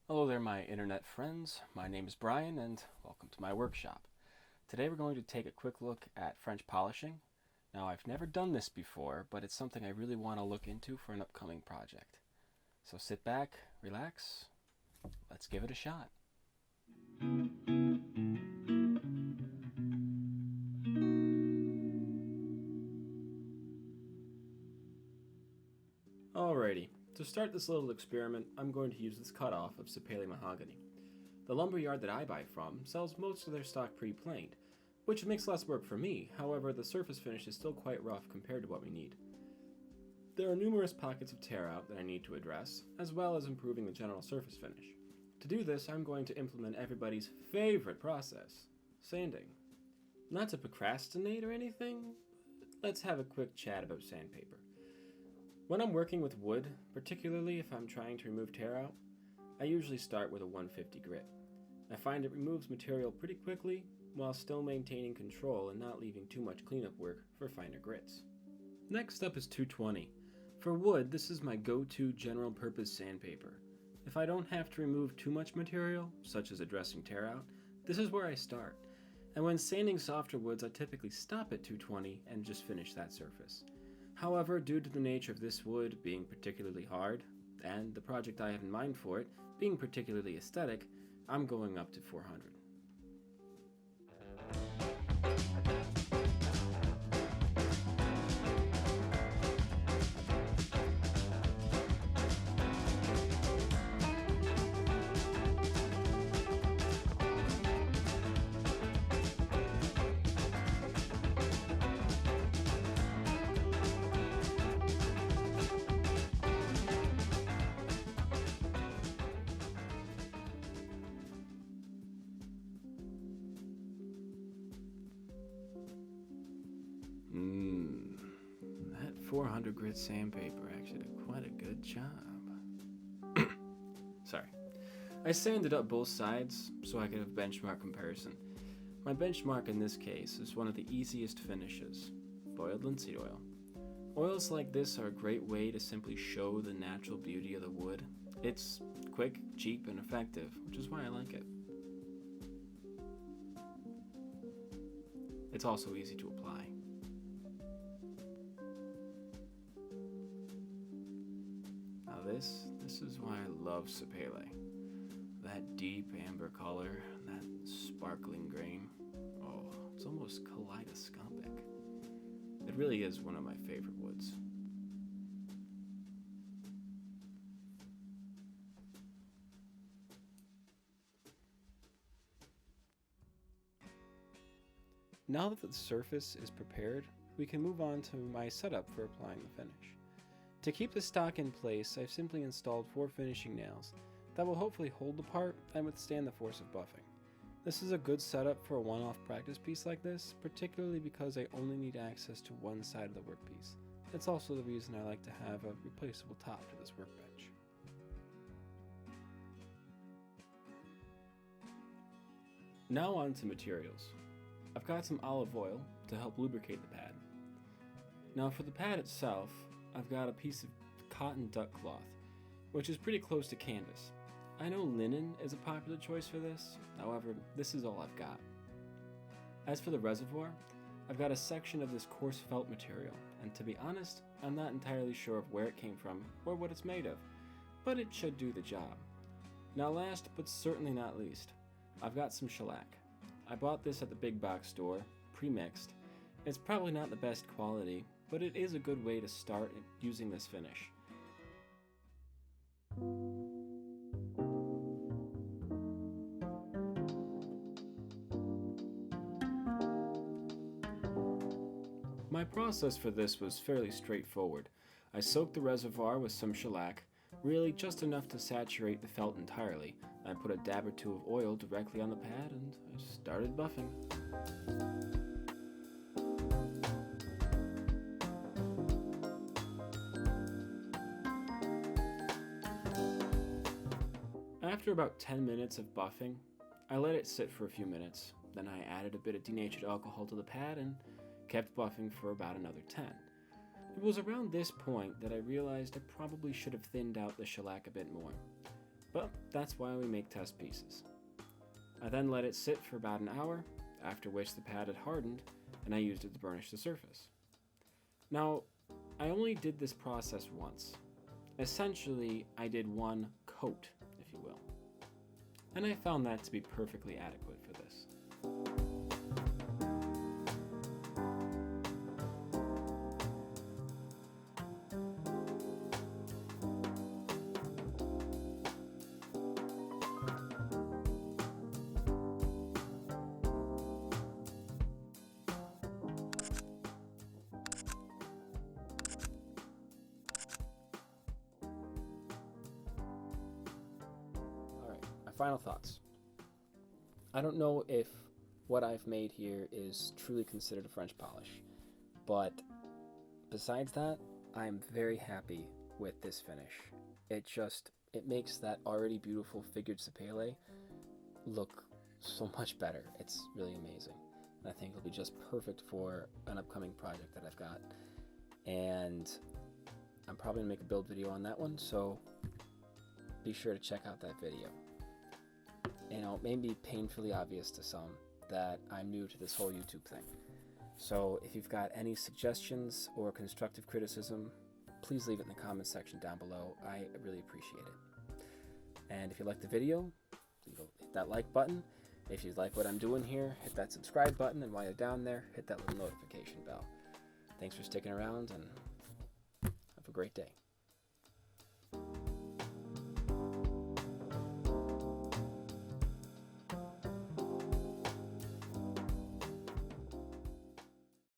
Hello there, my internet friends. My name is Brian, and welcome to my workshop. Today we're going to take a quick look at French polishing. Now, I've never done this before, but it's something I really want to look into for an upcoming project. So sit back, relax, let's give it a shot. Alrighty, to start this little experiment, I'm going to use this cutoff of Sapele mahogany. The lumberyard that I buy from sells most of their stock pre-planed, which makes less work for me. However, the surface finish is still quite rough compared to what we need. There are numerous pockets of tear out that I need to address, as well as improving the general surface finish. To do this, I'm going to implement everybody's favorite process, sanding. Not to procrastinate or anything, let's have a quick chat about sandpaper. When I'm working with wood, particularly if I'm trying to remove tear out, I usually start with a 150 grit. I find it removes material pretty quickly while still maintaining control and not leaving too much cleanup work for finer grits. Next up is 220. For wood, this is my go-to general purpose sandpaper. If I don't have to remove too much material, such as addressing tear out, this is where I start. And when sanding softer woods, I typically stop at 220 and just finish that surface. However, due to the nature of this wood being particularly hard, and the project I have in mind for it being particularly aesthetic, I'm going up to 400. That 400 grit sandpaper actually did quite a good job. Sorry. I sanded up both sides so I could have benchmark comparison. My benchmark in this case is one of the easiest finishes, boiled linseed oil. Oils like this are a great way to simply show the natural beauty of the wood. It's quick, cheap, and effective, which is why I like it. It's also easy to apply. Now this is why I love Sapele. That deep amber color, that sparkling grain. Oh, it's almost kaleidoscopic. It really is one of my favorite woods. Now that the surface is prepared, we can move on to my setup for applying the finish. To keep the stock in place, I've simply installed 4 finishing nails that will hopefully hold the part and withstand the force of buffing. This is a good setup for a one-off practice piece like this, particularly because I only need access to one side of the workpiece. It's also the reason I like to have a replaceable top to this workbench. Now on to materials. I've got some olive oil to help lubricate the pad. Now for the pad itself, I've got a piece of cotton duck cloth, which is pretty close to canvas. I know linen is a popular choice for this, however, this is all I've got. As for the reservoir, I've got a section of this coarse felt material, and to be honest, I'm not entirely sure of where it came from or what it's made of, but it should do the job. Now last, but certainly not least, I've got some shellac. I bought this at the big box store, pre-mixed. It's probably not the best quality, but it is a good way to start using this finish. My process for this was fairly straightforward. I soaked the reservoir with some shellac, really just enough to saturate the felt entirely. I put a dab or two of oil directly on the pad and I started buffing. After about 10 minutes of buffing, I let it sit for a few minutes. Then I added a bit of denatured alcohol to the pad and kept buffing for about another 10. It was around this point that I realized I probably should have thinned out the shellac a bit more. but that's why we make test pieces. I then let it sit for about an hour, after which the pad had hardened, and I used it to burnish the surface. Now, I only did this process once. Essentially, I did one coat, if you will. And I found that to be perfectly adequate for this. Final thoughts. I don't know if what I've made here is truly considered a French polish, but besides that, I'm very happy with this finish. It makes that already beautiful figured sapele look so much better. It's really amazing. And I think it'll be just perfect for an upcoming project that I've got. And I'm probably gonna make a build video on that one, so be sure to check out that video. You know, it may be painfully obvious to some that I'm new to this whole YouTube thing. So if you've got any suggestions or constructive criticism, please leave it in the comments section down below. I really appreciate it. And if you like the video, hit that like button. If you like what I'm doing here, hit that subscribe button. And while you're down there, hit that little notification bell. Thanks for sticking around and have a great day.